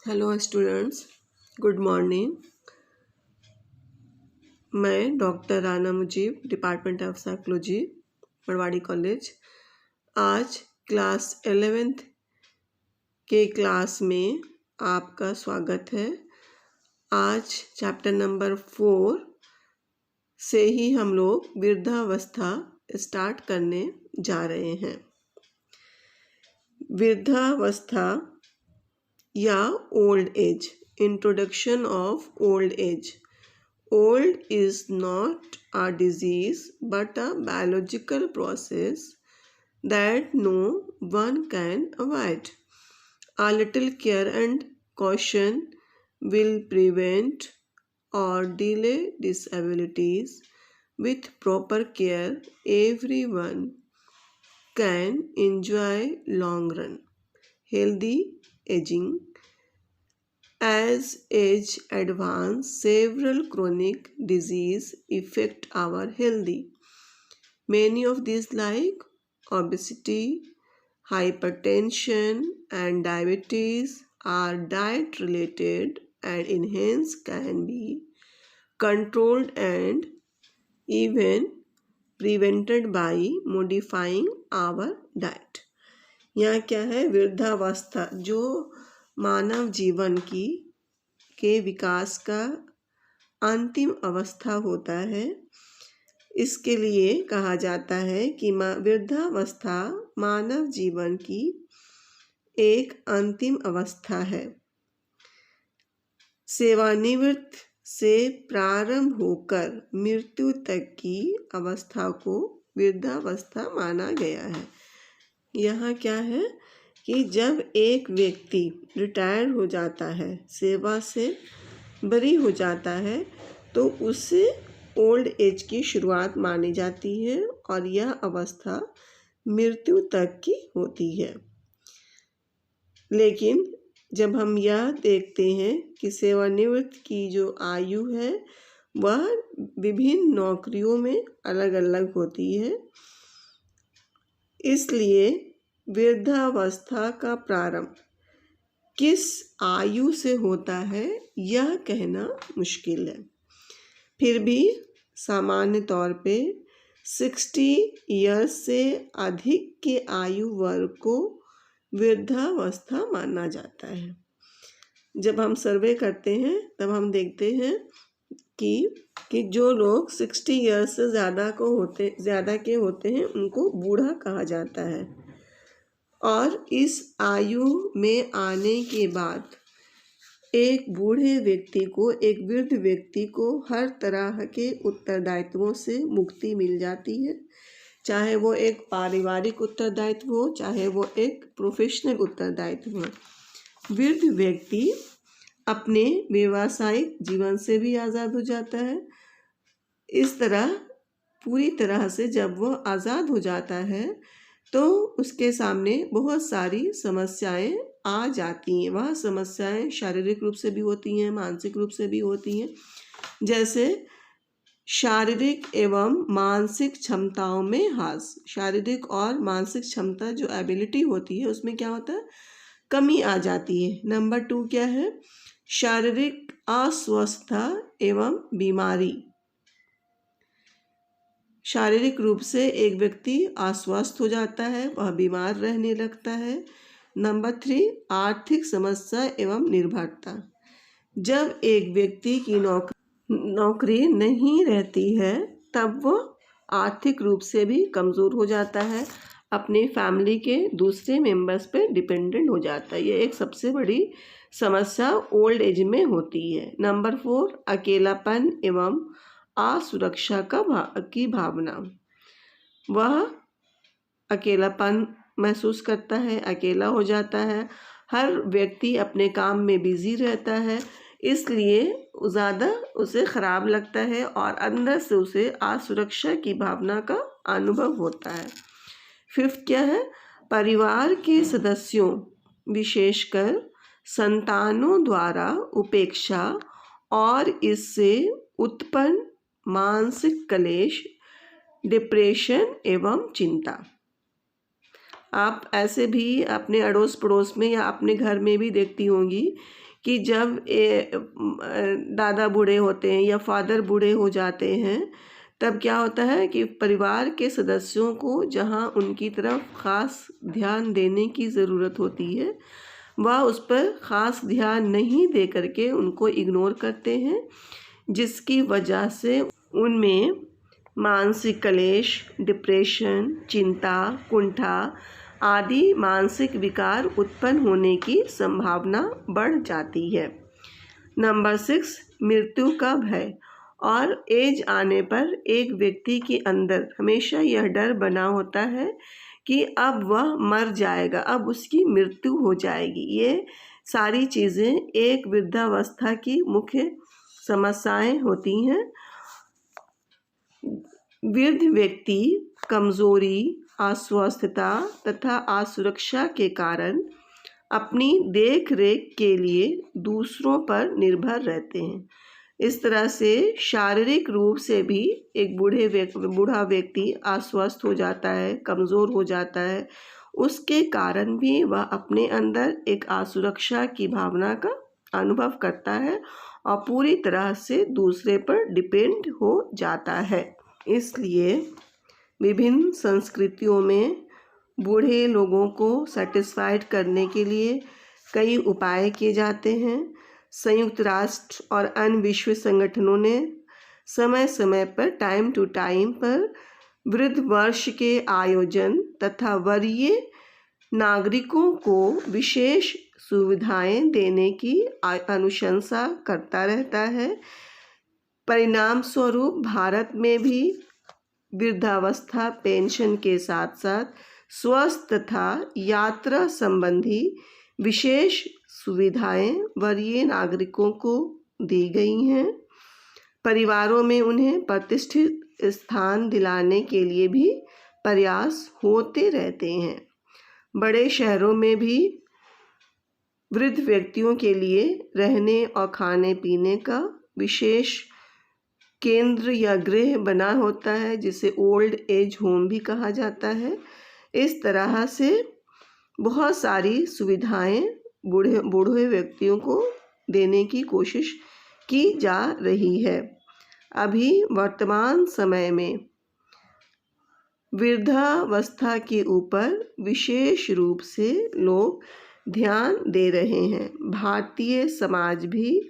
Hello students, good morning. मैं doctor Rana Mujib, department of psychology, Badwadi college. आज class 11th के class में आपका स्वागत है। आज चैप्टर नंबर 4 से ही हम लोग वृद्धावस्था स्टार्ट करने जा रहे हैं। वृद्धावस्था या old age, introduction of old age. Old is not a disease but a biological process that no one can avoid. A little care and caution will prevent or delay disabilities. With proper care, everyone can enjoy long run healthy aging. As age advances, several chronic diseases affect our health. Many of these, like obesity, hypertension, and diabetes, are diet related and hence can be controlled and even prevented by modifying our diet. यहाँ क्या है? वृद्धावस्था जो मानव जीवन के विकास का अंतिम अवस्था होता है, इसके लिए कहा जाता है कि वृद्धावस्था मानव जीवन की एक अंतिम अवस्था है। सेवानिवृत्त से प्रारंभ होकर मृत्यु तक की अवस्था को वृद्धावस्था माना गया है। यहाँ क्या है कि जब एक व्यक्ति रिटायर हो जाता है, सेवा से बरी हो जाता है, तो उससे ओल्ड एज की शुरुआत मानी जाती है और यह अवस्था मृत्यु तक की होती है। लेकिन जब हम यह देखते हैं कि सेवानिवृत्त की जो आयु है वह विभिन्न नौकरियों में अलग अलग होती है, इसलिए वृद्धावस्था का प्रारंभ किस आयु से होता है यह कहना मुश्किल है। फिर भी सामान्य तौर पे 60 ईयर्स से अधिक के आयु वर्ग को वृद्धावस्था माना जाता है। जब हम सर्वे करते हैं तब हम देखते हैं कि जो लोग 60 ईयर्स से ज़्यादा के होते हैं उनको बूढ़ा कहा जाता है, और इस आयु में आने के बाद एक बूढ़े व्यक्ति को, एक वृद्ध व्यक्ति को हर तरह के उत्तरदायित्वों से मुक्ति मिल जाती है, चाहे वो एक पारिवारिक उत्तरदायित्व हो, चाहे वो एक प्रोफेशनल उत्तरदायित्व हो। वृद्ध व्यक्ति अपने व्यावसायिक जीवन से भी आज़ाद हो जाता है। इस तरह पूरी तरह से जब वो आज़ाद हो जाता है तो उसके सामने बहुत सारी समस्याएं आ जाती हैं। वह समस्याएं शारीरिक रूप से भी होती हैं, मानसिक रूप से भी होती हैं। जैसे शारीरिक एवं मानसिक क्षमताओं में ह्रास। शारीरिक और मानसिक क्षमता जो एबिलिटी होती है उसमें क्या होता है? कमी आ जाती है। नंबर 2 क्या है? शारीरिक अस्वस्थता एवं बीमारी। शारीरिक रूप से एक व्यक्ति अस्वस्थ हो जाता है, वह बीमार रहने लगता है। नंबर 3 आर्थिक समस्या एवं निर्भरता। जब एक व्यक्ति की नौकरी नहीं रहती है तब वो आर्थिक रूप से भी कमज़ोर हो जाता है, अपनी फैमिली के दूसरे मेंबर्स पे डिपेंडेंट हो जाता है। ये एक सबसे बड़ी समस्या ओल्ड एज में होती है। नंबर 4 अकेलापन एवं असुरक्षा की भावना। वह अकेलापन महसूस करता है, अकेला हो जाता है। हर व्यक्ति अपने काम में बिजी रहता है, इसलिए ज़्यादा उसे ख़राब लगता है और अंदर से उसे असुरक्षा की भावना का अनुभव होता है। 5th क्या है? परिवार के सदस्यों विशेषकर संतानों द्वारा उपेक्षा और इससे उत्पन्न मानसिक क्लेश, डिप्रेशन एवं चिंता। आप ऐसे भी अपने अड़ोस पड़ोस में या अपने घर में भी देखती होंगी कि जब दादा बूढ़े होते हैं या फादर बूढ़े हो जाते हैं, तब क्या होता है कि परिवार के सदस्यों को जहाँ उनकी तरफ ख़ास ध्यान देने की ज़रूरत होती है, वह उस पर ख़ास ध्यान नहीं दे करके उनको इग्नोर करते हैं, जिसकी वजह से उनमें मानसिक क्लेश, डिप्रेशन, चिंता, कुंठा आदि मानसिक विकार उत्पन्न होने की संभावना बढ़ जाती है। नंबर 6, मृत्यु का भय। और एज आने पर एक व्यक्ति के अंदर हमेशा यह डर बना होता है कि अब वह मर जाएगा, अब उसकी मृत्यु हो जाएगी। ये सारी चीज़ें एक वृद्धावस्था की मुख्य समस्याएं होती हैं। वृद्ध व्यक्ति कमजोरी, अस्वस्थता तथा असुरक्षा के कारण अपनी देख रेख के लिए दूसरों पर निर्भर रहते हैं। इस तरह से शारीरिक रूप से भी एक बूढ़ा व्यक्ति अस्वस्थ हो जाता है, कमज़ोर हो जाता है। उसके कारण भी वह अपने अंदर एक असुरक्षा की भावना का अनुभव करता है और पूरी तरह से दूसरे पर डिपेंड हो जाता है। इसलिए विभिन्न संस्कृतियों में बूढ़े लोगों को सेटिस्फाइड करने के लिए कई उपाय किए जाते हैं। संयुक्त राष्ट्र और अन्य विश्व संगठनों ने समय समय पर टाइम टू टाइम पर वृद्ध वर्ष के आयोजन तथा वरीय नागरिकों को विशेष सुविधाएं देने की अनुशंसा करता रहता है। परिणाम स्वरूप भारत में भी वृद्धावस्था पेंशन के साथ साथ स्वास्थ्य तथा यात्रा संबंधी विशेष सुविधाएं वरीय नागरिकों को दी गई हैं। परिवारों में उन्हें प्रतिष्ठित स्थान दिलाने के लिए भी प्रयास होते रहते हैं। बड़े शहरों में भी वृद्ध व्यक्तियों के लिए रहने और खाने पीने का विशेष केंद्र या गृह बना होता है, जिसे ओल्ड एज होम भी कहा जाता है। इस तरह से बहुत सारी सुविधाएं बूढ़े व्यक्तियों को देने की कोशिश की जा रही है। अभी वर्तमान समय में वृद्धावस्था के ऊपर विशेष रूप से लोग ध्यान दे रहे हैं। भारतीय समाज भी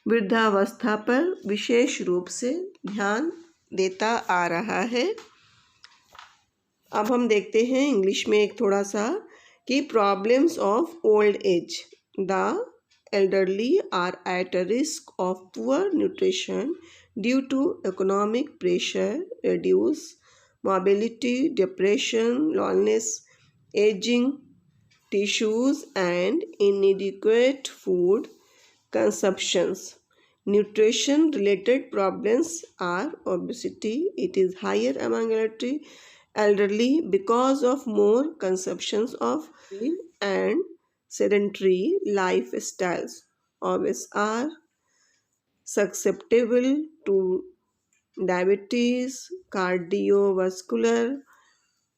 वृद्धावस्था पर विशेष रूप से ध्यान देता आ रहा है। अब हम देखते हैं इंग्लिश में एक थोड़ा सा कि problems of old age. The elderly are at a risk of poor nutrition due to economic pressure, reduced mobility, depression, loneliness, aging tissues, and inadequate food consumptions. Nutrition related problems are obesity. It is higher among elderly because of more consumptions of and sedentary lifestyles. Obese are susceptible to diabetes, cardiovascular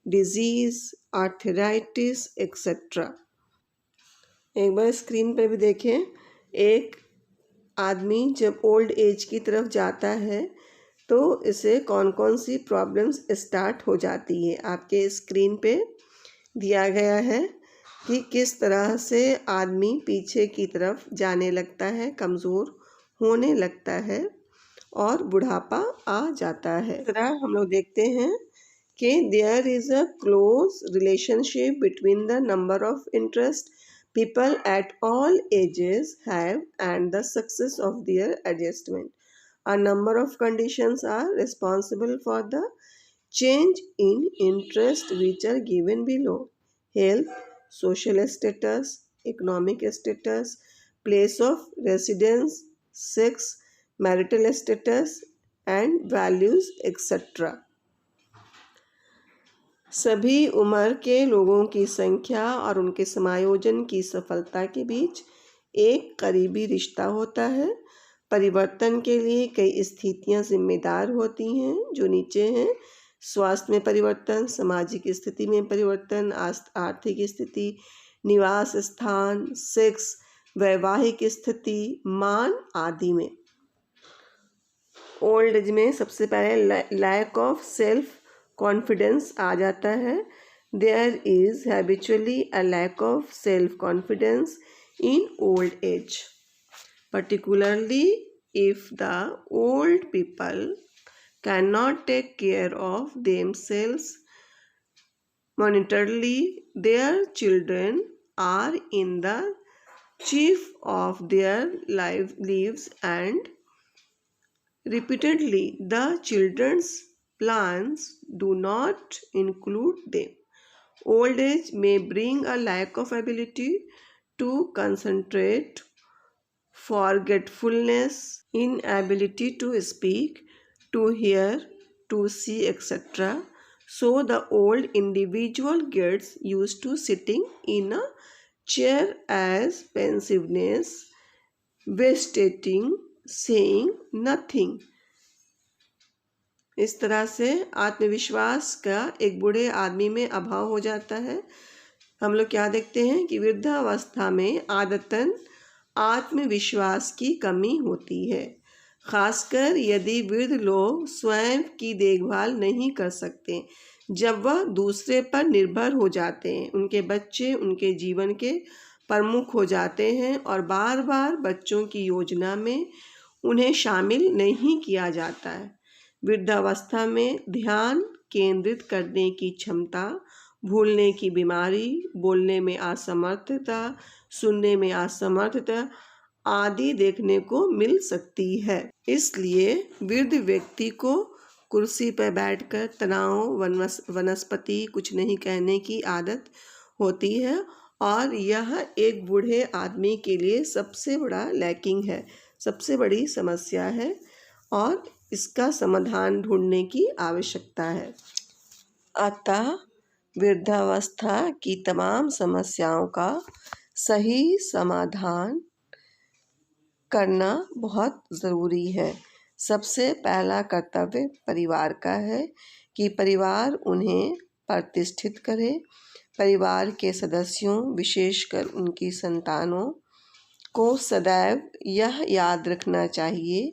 disease, arthritis, etc. एक बार screen पर भी देखें। एक आदमी जब old age की तरफ जाता है तो इसे कौन कौन सी प्रॉब्लम्स स्टार्ट हो जाती है। आपके स्क्रीन पे दिया गया है कि किस तरह से आदमी पीछे की तरफ जाने लगता है, कमज़ोर होने लगता है और बुढ़ापा आ जाता है। इस तरह हम लोग देखते हैं कि there is a close relationship between the number of interest people at all ages have and the success of their adjustment. A number of conditions are responsible for the change in interest which are given below: health, social status, economic status, place of residence, sex, marital status, and values, etc. सभी उम्र के लोगों की संख्या और उनके समायोजन की सफलता के बीच एक करीबी रिश्ता होता है। परिवर्तन के लिए कई स्थितियां जिम्मेदार होती हैं जो नीचे हैं: स्वास्थ्य में परिवर्तन, सामाजिक स्थिति में परिवर्तन, आर्थिक स्थिति, निवास स्थान, सेक्स, वैवाहिक स्थिति, मान आदि में। ओल्ड एज में सबसे पहले लैक ऑफ सेल्फ कॉन्फिडेंस आ जाता है। There is habitually a lack of self confidence in old age, particularly if the old people cannot take care of themselves monetarily. Their children are in the chief of their lives, and repeatedly the children's plans do not include them. Old age may bring a lack of ability to concentrate, forgetfulness, inability to speak, to hear, to see, etc. So the old individual gets used to sitting in a chair as pensiveness, vegetating, saying nothing. इस तरह से आत्मविश्वास का एक बूढ़े आदमी में अभाव हो जाता है। हम लोग क्या देखते हैं कि वृद्धावस्था में आदतन आत्मविश्वास की कमी होती है, खासकर यदि वृद्ध लोग स्वयं की देखभाल नहीं कर सकते। जब वह दूसरे पर निर्भर हो जाते हैं, उनके बच्चे उनके जीवन के प्रमुख हो जाते हैं और बार बार बच्चों की योजना में उन्हें शामिल नहीं किया जाता है। वृद्धावस्था में ध्यान केंद्रित करने की क्षमता, भूलने की बीमारी, बोलने में असमर्थता, सुनने में असमर्थता आदि देखने को मिल सकती है। इसलिए वृद्ध व्यक्ति को कुर्सी पर बैठकर तनाव वनस्पति कुछ नहीं कहने की आदत होती है, और यह एक बूढ़े आदमी के लिए सबसे बड़ा लैकिंग है, सबसे बड़ी समस्या है, और इसका समाधान ढूंढने की आवश्यकता है। अतः वृद्धावस्था की तमाम समस्याओं का सही समाधान करना बहुत ज़रूरी है। सबसे पहला कर्तव्य परिवार का है कि परिवार उन्हें प्रतिष्ठित करे। परिवार के सदस्यों, विशेषकर उनकी संतानों को सदैव यह याद रखना चाहिए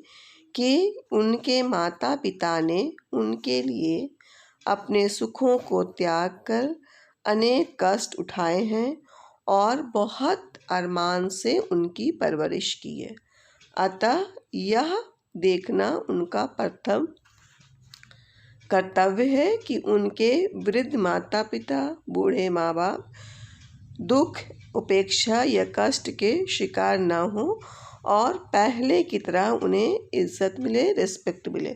कि उनके माता पिता ने उनके लिए अपने सुखों को त्याग कर अनेक कष्ट उठाए हैं और बहुत अरमान से उनकी परवरिश की है। अतः यह देखना उनका प्रथम कर्तव्य है कि उनके वृद्ध माता पिता, बूढ़े माँ बाप दुख, उपेक्षा या कष्ट के शिकार न हो और पहले की तरह उन्हें इज्जत मिले, रिस्पेक्ट मिले।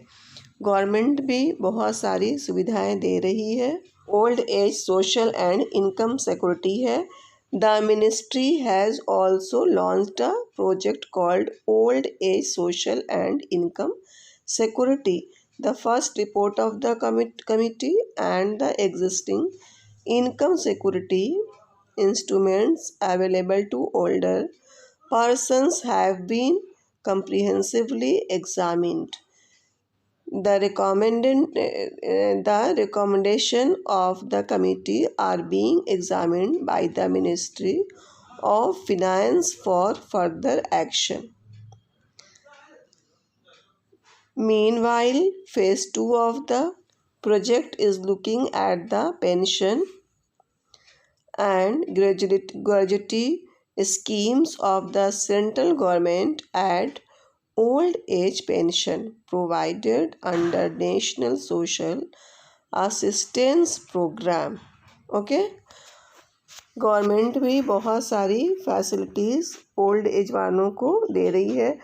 गवर्नमेंट भी बहुत सारी सुविधाएं दे रही है। Old age social and income security है। The ministry has also launched a project called Old Age Social and Income Security. The first report of the committee and the existing income security instruments available to older persons have been comprehensively examined. The recommendation of the committee are being examined by the Ministry of Finance for further action. Meanwhile, phase 2 of the project is looking at the pension and gratuity schemes of the central government at old age pension provided under National Social Assistance Program. Okay, government भी बहुत सारी facilities old age वालों को दे रही है,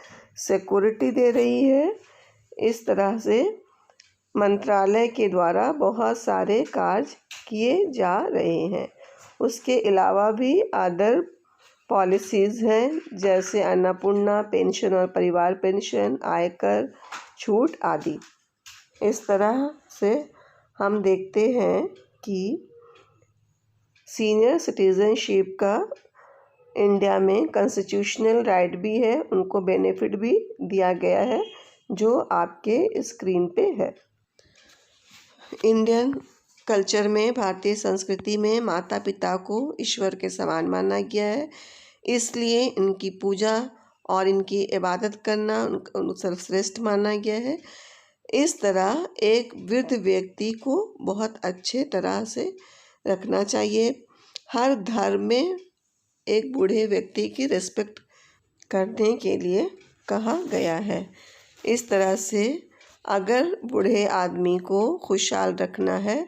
security दे रही है। इस तरह से मंत्रालय के द्वारा बहुत सारे कार्य किए जा रहे हैं। उसके अलावा भी अदर पॉलिसीज़ हैं, जैसे अन्नपूर्णा पेंशन और परिवार पेंशन, आयकर छूट आदि। इस तरह से हम देखते हैं कि सीनियर सिटीज़नशिप का इंडिया में कॉन्स्टिट्यूशनल राइट भी है, उनको बेनिफिट भी दिया गया है, जो आपके स्क्रीन पे है। इंडियन कल्चर में, भारतीय संस्कृति में माता पिता को ईश्वर के समान माना गया है। इसलिए इनकी पूजा और इनकी इबादत करना उनको सर्वश्रेष्ठ माना गया है। इस तरह एक वृद्ध व्यक्ति को बहुत अच्छे तरह से रखना चाहिए। हर धर्म में एक बूढ़े व्यक्ति की रिस्पेक्ट करने के लिए कहा गया है। इस तरह से अगर बूढ़े आदमी को खुशहाल रखना है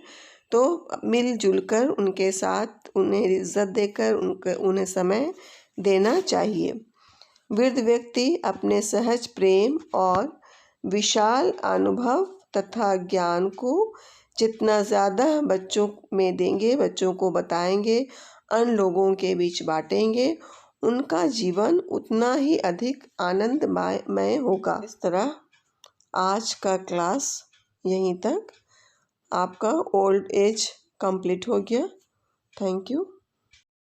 तो मिलजुल कर उनके साथ उन्हें इज्जत देकर उन्हें समय देना चाहिए। वृद्ध व्यक्ति अपने सहज प्रेम और विशाल अनुभव तथा ज्ञान को जितना ज़्यादा बच्चों में देंगे, बच्चों को बताएंगे, अन्य लोगों के बीच बांटेंगे, उनका जीवन उतना ही अधिक आनंदमय होगा। इस तरह आज का क्लास यहीं तक, आपका ओल्ड एज कंप्लीट हो गया। Thank you.